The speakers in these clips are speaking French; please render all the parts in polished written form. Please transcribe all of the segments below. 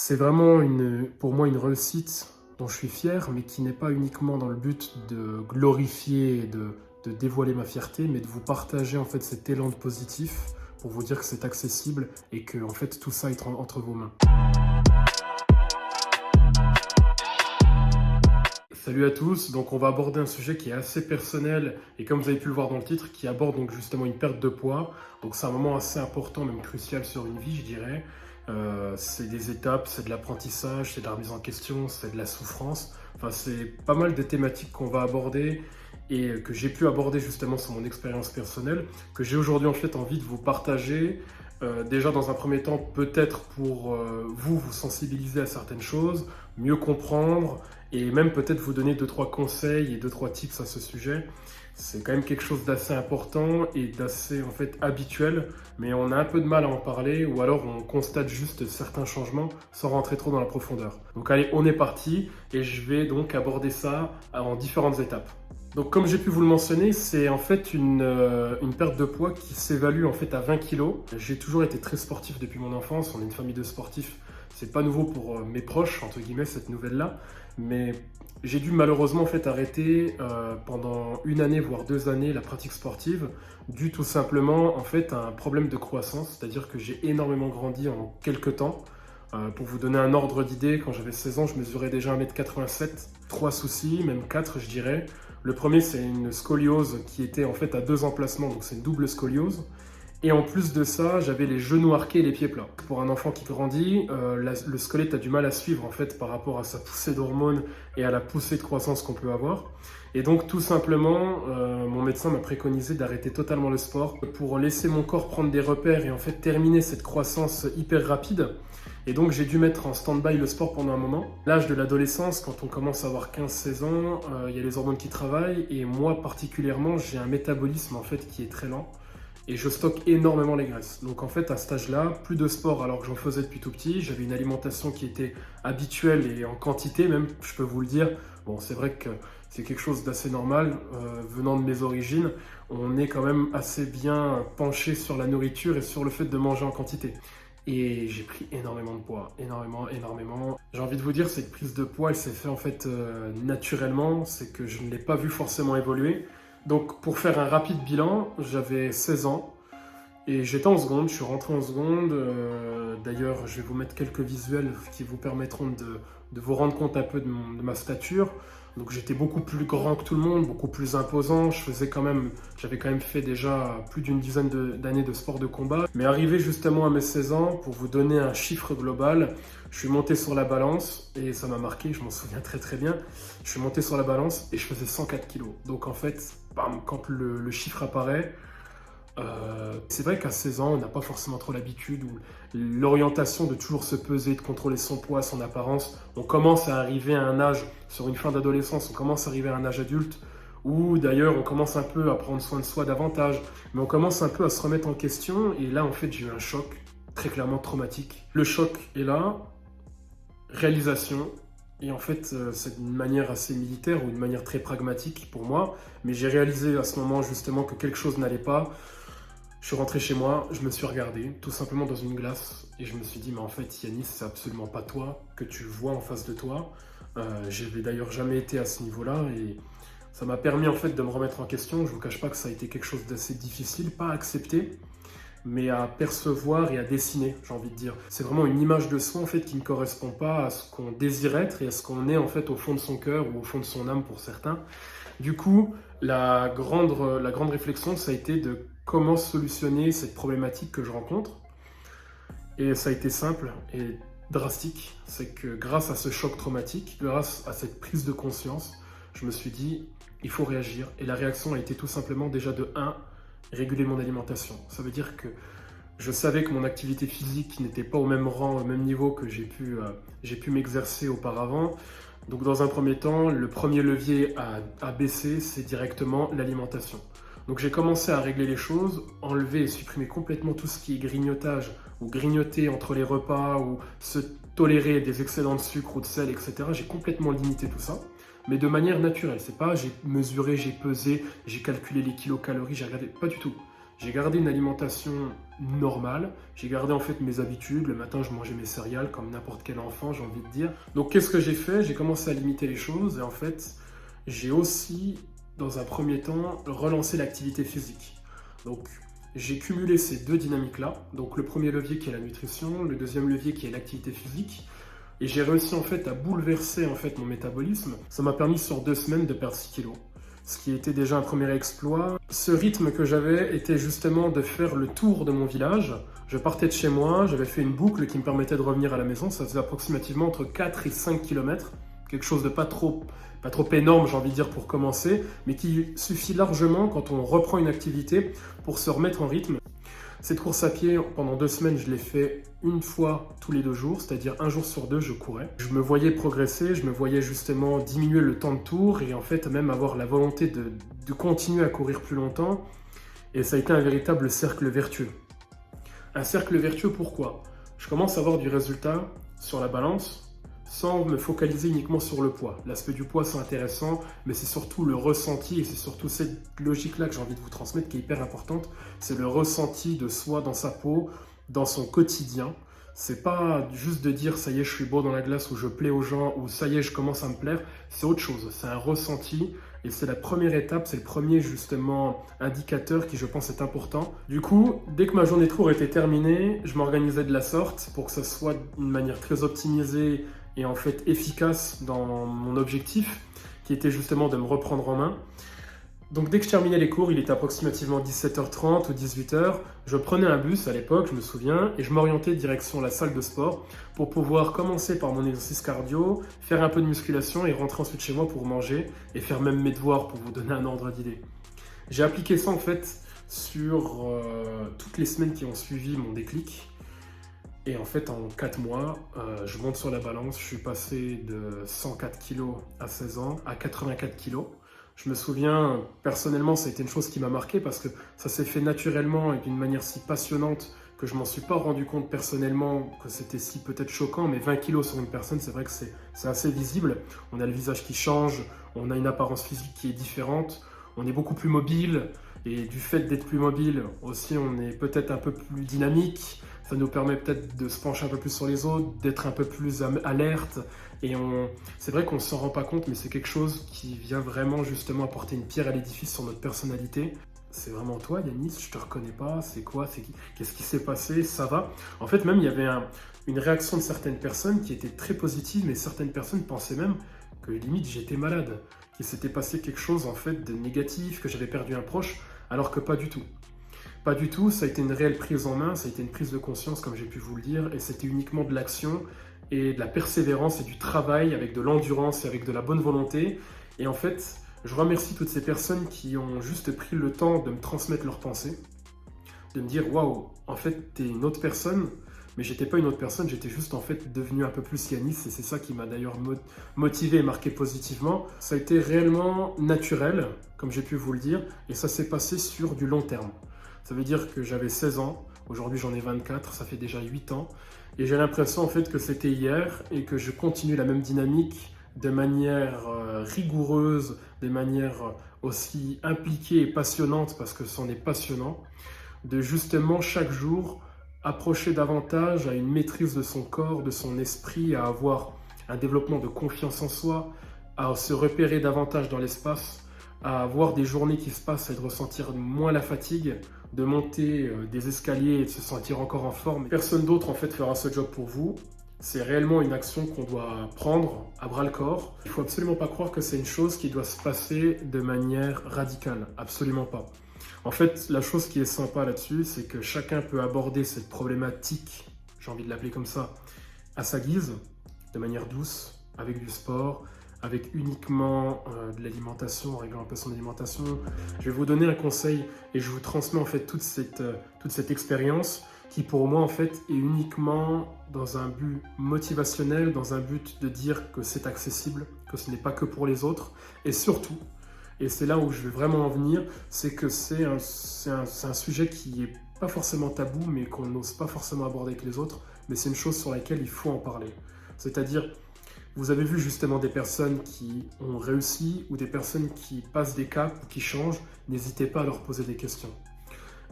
C'est vraiment pour moi une réussite dont je suis fier, mais qui n'est pas uniquement dans le but de glorifier et de dévoiler ma fierté, mais de vous partager en fait cet élan de positif pour vous dire que c'est accessible et que en fait tout ça est entre vos mains. Salut à tous, donc on va aborder un sujet qui est assez personnel et comme vous avez pu le voir dans le titre, qui aborde donc justement une perte de poids. Donc c'est un moment assez important, même crucial sur une vie je dirais. C'est des étapes, c'est de l'apprentissage, c'est de la remise en question, c'est de la souffrance. Enfin c'est pas mal de thématiques qu'on va aborder et que j'ai pu aborder justement sur mon expérience personnelle, que j'ai aujourd'hui en fait envie de vous partager. Déjà dans un premier temps, peut-être pour vous sensibiliser à certaines choses, mieux comprendre et même peut-être vous donner 2-3 conseils et 2-3 tips à ce sujet. C'est quand même quelque chose d'assez important et d'assez en fait habituel, mais on a un peu de mal à en parler ou alors on constate juste certains changements sans rentrer trop dans la profondeur. Donc allez, on est parti et je vais donc aborder ça en différentes étapes. Donc comme j'ai pu vous le mentionner, c'est en fait une perte de poids qui s'évalue en fait à 20 kg. J'ai toujours été très sportif depuis mon enfance, on est une famille de sportifs. C'est pas nouveau pour mes proches, entre guillemets, cette nouvelle-là. Mais j'ai dû malheureusement en fait arrêter pendant 1 année, voire 2 années, la pratique sportive, dû tout simplement en fait à un problème de croissance. C'est-à-dire que j'ai énormément grandi en quelques temps. Pour vous donner un ordre d'idée, quand j'avais 16 ans, je mesurais déjà 1,87 m. 3 soucis, même 4 je dirais. Le premier, c'est une scoliose qui était en fait à 2 emplacements, donc c'est une double scoliose. Et en plus de ça, j'avais les genoux arqués et les pieds plats. Pour un enfant qui grandit, le squelette a du mal à suivre en fait par rapport à sa poussée d'hormones et à la poussée de croissance qu'on peut avoir. Et donc tout simplement, mon médecin m'a préconisé d'arrêter totalement le sport pour laisser mon corps prendre des repères et en fait terminer cette croissance hyper rapide. Et donc j'ai dû mettre en stand-by le sport pendant un moment. L'âge de l'adolescence, quand on commence à avoir 15-16 ans, il y a les hormones qui travaillent et moi particulièrement, j'ai un métabolisme en fait qui est très lent. Et je stocke énormément les graisses. Donc en fait, à cet âge-là, plus de sport alors que j'en faisais depuis tout petit. J'avais une alimentation qui était habituelle et en quantité même, je peux vous le dire. Bon, c'est vrai que c'est quelque chose d'assez normal. Venant de mes origines, on est quand même assez bien penché sur la nourriture et sur le fait de manger en quantité. Et j'ai pris énormément de poids, énormément. J'ai envie de vous dire, cette prise de poids, elle s'est faite en fait naturellement. C'est que je ne l'ai pas vu forcément évoluer. Donc pour faire un rapide bilan, j'avais 16 ans et j'étais en seconde, je suis rentré en seconde. D'ailleurs, je vais vous mettre quelques visuels qui vous permettront de vous rendre compte un peu de ma stature. Donc j'étais beaucoup plus grand que tout le monde, beaucoup plus imposant. J'avais quand même fait déjà plus d'une dizaine d'années de sport de combat. Mais arrivé justement à mes 16 ans, pour vous donner un chiffre global, je suis monté sur la balance et ça m'a marqué, je m'en souviens très bien. Je suis monté sur la balance et je faisais 104 kilos. Donc en fait, bam, quand le chiffre apparaît, c'est vrai qu'à 16 ans, on n'a pas forcément trop l'habitude ou l'orientation de toujours se peser, de contrôler son poids, son apparence. On commence à arriver à un âge, sur une fin d'adolescence, on commence à arriver à un âge adulte où d'ailleurs on commence un peu à prendre soin de soi davantage, mais on commence un peu à se remettre en question et là en fait j'ai eu un choc très clairement traumatique. Le choc est là, réalisation. Et en fait, c'est une manière assez militaire ou une manière très pragmatique pour moi. Mais j'ai réalisé à ce moment justement que quelque chose n'allait pas. Je suis rentré chez moi, je me suis regardé tout simplement dans une glace et je me suis dit mais en fait Yanis, c'est absolument pas toi que tu vois en face de toi. J'avais d'ailleurs jamais été à ce niveau-là et ça m'a permis en fait de me remettre en question. Je vous cache pas que ça a été quelque chose d'assez difficile, pas à accepter, mais à percevoir et à dessiner, j'ai envie de dire. C'est vraiment une image de soi en fait qui ne correspond pas à ce qu'on désire être et à ce qu'on est en fait au fond de son cœur ou au fond de son âme pour certains. Du coup, la grande réflexion, ça a été de comment solutionner cette problématique que je rencontre. Et ça a été simple et drastique. C'est que grâce à ce choc traumatique, grâce à cette prise de conscience, je me suis dit, il faut réagir. Et la réaction a été tout simplement déjà de 1, réguler mon alimentation. Ça veut dire que je savais que mon activité physique n'était pas au même rang, au même niveau que j'ai pu m'exercer auparavant. Donc dans un premier temps, le premier levier à baisser, c'est directement l'alimentation. Donc j'ai commencé à régler les choses, enlever et supprimer complètement tout ce qui est grignotage ou grignoter entre les repas ou se tolérer des excédents de sucre ou de sel, etc. J'ai complètement limité tout ça, mais de manière naturelle. C'est pas j'ai mesuré, j'ai pesé, j'ai calculé les kilocalories, j'ai regardé, pas du tout. J'ai gardé une alimentation normale, j'ai gardé en fait mes habitudes. Le matin, je mangeais mes céréales comme n'importe quel enfant, j'ai envie de dire. Donc qu'est-ce que j'ai fait? J'ai commencé à limiter les choses et en fait, j'ai aussi, dans un premier temps, relancé l'activité physique. Donc j'ai cumulé ces deux dynamiques-là. Donc le premier levier qui est la nutrition, le deuxième levier qui est l'activité physique. Et j'ai réussi en fait à bouleverser en fait mon métabolisme. Ça m'a permis sur 2 semaines de perdre 6 kilos, ce qui était déjà un premier exploit. Ce rythme que j'avais était justement de faire le tour de mon village. Je partais de chez moi, j'avais fait une boucle qui me permettait de revenir à la maison. Ça faisait approximativement entre 4 et 5 km. Quelque chose de pas trop énorme, j'ai envie de dire, pour commencer, mais qui suffit largement quand on reprend une activité pour se remettre en rythme. Cette course à pied, pendant 2 semaines, je l'ai fait une fois tous les 2 jours, c'est-à-dire un jour sur deux, je courais. Je me voyais progresser, je me voyais justement diminuer le temps de tour et en fait même avoir la volonté de continuer à courir plus longtemps. Et ça a été un véritable cercle vertueux. Un cercle vertueux, pourquoi? Je commence à avoir du résultat sur la balance sans me focaliser uniquement sur le poids. L'aspect du poids, c'est intéressant, mais c'est surtout le ressenti et c'est surtout cette logique-là que j'ai envie de vous transmettre qui est hyper importante. C'est le ressenti de soi dans sa peau, dans son quotidien. C'est pas juste de dire ça y est, je suis beau dans la glace ou je plais aux gens ou ça y est, je commence à me plaire. C'est autre chose. C'est un ressenti et c'est la première étape, c'est le premier justement indicateur qui je pense est important. Du coup, dès que ma journée de cours était terminée, je m'organisais de la sorte pour que ça soit d'une manière très optimisée et en fait efficace dans mon objectif qui était justement de me reprendre en main. Donc dès que je terminais les cours, il était approximativement 17h30 ou 18h, je prenais un bus à l'époque, je me souviens, et je m'orientais direction la salle de sport pour pouvoir commencer par mon exercice cardio, faire un peu de musculation et rentrer ensuite chez moi pour manger et faire même mes devoirs pour vous donner un ordre d'idée. J'ai appliqué ça en fait sur toutes les semaines qui ont suivi mon déclic. Et en fait, en 4 mois, je monte sur la balance, je suis passé de 104 kg à 16 ans à 84 kg. Je me souviens, personnellement, ça a été une chose qui m'a marqué parce que ça s'est fait naturellement et d'une manière si passionnante que je m'en suis pas rendu compte personnellement que c'était si peut-être choquant, mais 20 kilos sur une personne, c'est vrai que c'est assez visible. On a le visage qui change, on a une apparence physique qui est différente, on est beaucoup plus mobile et du fait d'être plus mobile aussi, on est peut-être un peu plus dynamique. Ça nous permet peut-être de se pencher un peu plus sur les autres, d'être un peu plus alerte. Et c'est vrai qu'on ne s'en rend pas compte, mais c'est quelque chose qui vient vraiment justement apporter une pierre à l'édifice sur notre personnalité. C'est vraiment toi, Yanis, je te reconnais pas, c'est quoi, qu'est-ce qui s'est passé, ça va? En fait, même il y avait une réaction de certaines personnes qui était très positive, mais certaines personnes pensaient même que limite j'étais malade, qu'il s'était passé quelque chose en fait de négatif, que j'avais perdu un proche, alors que pas du tout. Pas du tout, ça a été une réelle prise en main, ça a été une prise de conscience comme j'ai pu vous le dire, et c'était uniquement de l'action et de la persévérance et du travail avec de l'endurance et avec de la bonne volonté. Et en fait, je remercie toutes ces personnes qui ont juste pris le temps de me transmettre leurs pensées, de me dire waouh, en fait t'es une autre personne, mais j'étais pas une autre personne, j'étais juste en fait devenu un peu plus Yanis et c'est ça qui m'a d'ailleurs motivé et marqué positivement. Ça a été réellement naturel, comme j'ai pu vous le dire, et ça s'est passé sur du long terme. Ça veut dire que j'avais 16 ans, aujourd'hui j'en ai 24, ça fait déjà 8 ans. Et j'ai l'impression en fait que c'était hier et que je continue la même dynamique de manière rigoureuse, de manière aussi impliquée et passionnante parce que c'en est passionnant, de justement chaque jour approcher davantage à une maîtrise de son corps, de son esprit, à avoir un développement de confiance en soi, à se repérer davantage dans l'espace, à avoir des journées qui se passent et de ressentir moins la fatigue, de monter des escaliers et de se sentir encore en forme. Personne d'autre en fait fera ce job pour vous. C'est réellement une action qu'on doit prendre à bras le corps. Il ne faut absolument pas croire que c'est une chose qui doit se passer de manière radicale. Absolument pas. En fait, la chose qui est sympa là-dessus, c'est que chacun peut aborder cette problématique, j'ai envie de l'appeler comme ça, à sa guise, de manière douce, avec du sport, avec uniquement de l'alimentation, en réglant un peu son alimentation. Je vais vous donner un conseil et je vous transmets en fait toute cette expérience qui pour moi en fait est uniquement dans un but motivationnel, dans un but de dire que c'est accessible, que ce n'est pas que pour les autres et surtout, et c'est là où je vais vraiment en venir, c'est que c'est un sujet qui est pas forcément tabou mais qu'on n'ose pas forcément aborder avec les autres, mais c'est une chose sur laquelle il faut en parler. C'est-à-dire, vous avez vu justement des personnes qui ont réussi ou des personnes qui passent des caps ou qui changent, n'hésitez pas à leur poser des questions.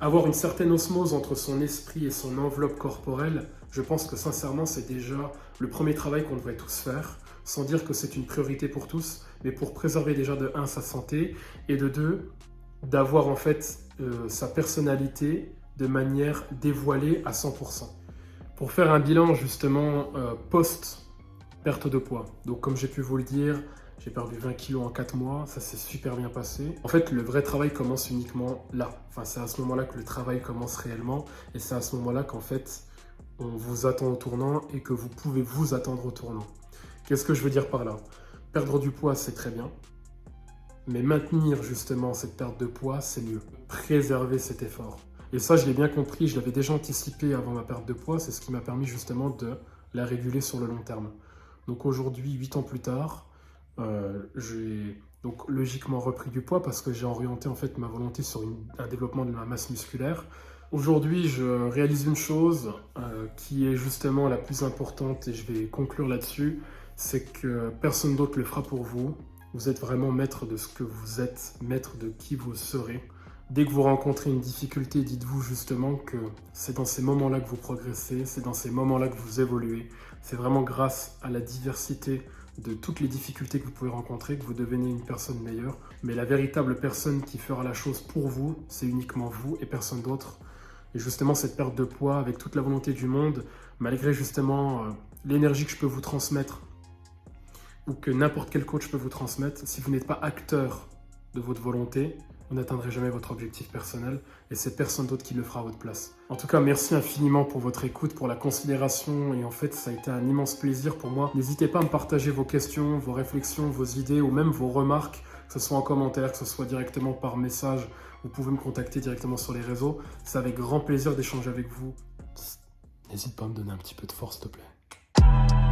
avoir une certaine osmose entre son esprit et son enveloppe corporelle, je pense que sincèrement, c'est déjà le premier travail qu'on devrait tous faire, sans dire que c'est une priorité pour tous, mais pour préserver déjà de un sa santé, et de deux, d'avoir en fait sa personnalité de manière dévoilée à 100%. Pour faire un bilan justement post-perte de poids, donc comme j'ai pu vous le dire, j'ai perdu 20 kilos en 4 mois, ça s'est super bien passé. En fait, le vrai travail commence uniquement là. Enfin, c'est à ce moment-là que le travail commence réellement, et c'est à ce moment-là qu'en fait, on vous attend au tournant et que vous pouvez vous attendre au tournant. Qu'est-ce que je veux dire par là? Perdre du poids, c'est très bien, mais maintenir justement cette perte de poids, c'est mieux. Préserver cet effort. Et ça, je l'ai bien compris, je l'avais déjà anticipé avant ma perte de poids, c'est ce qui m'a permis justement de la réguler sur le long terme. Donc aujourd'hui, 8 ans plus tard, j'ai donc logiquement repris du poids parce que j'ai orienté en fait ma volonté sur un développement de ma masse musculaire. Aujourd'hui, je réalise une chose qui est justement la plus importante et je vais conclure là-dessus, c'est que personne d'autre le fera pour vous. Vous êtes vraiment maître de ce que vous êtes, maître de qui vous serez. Dès que vous rencontrez une difficulté, dites-vous justement que c'est dans ces moments-là que vous progressez, c'est dans ces moments-là que vous évoluez. C'est vraiment grâce à la diversité de toutes les difficultés que vous pouvez rencontrer que vous devenez une personne meilleure. Mais la véritable personne qui fera la chose pour vous, c'est uniquement vous et personne d'autre. Et justement, cette perte de poids, avec toute la volonté du monde, malgré justement l'énergie que je peux vous transmettre, ou que n'importe quel coach peut vous transmettre, si vous n'êtes pas acteur de votre volonté, vous n'atteindrez jamais votre objectif personnel et c'est personne d'autre qui le fera à votre place. En tout cas, merci infiniment pour votre écoute, pour la considération et en fait, ça a été un immense plaisir pour moi. N'hésitez pas à me partager vos questions, vos réflexions, vos idées ou même vos remarques, que ce soit en commentaire, que ce soit directement par message. Vous pouvez me contacter directement sur les réseaux. C'est avec grand plaisir d'échanger avec vous. N'hésite pas à me donner un petit peu de force, s'il te plaît.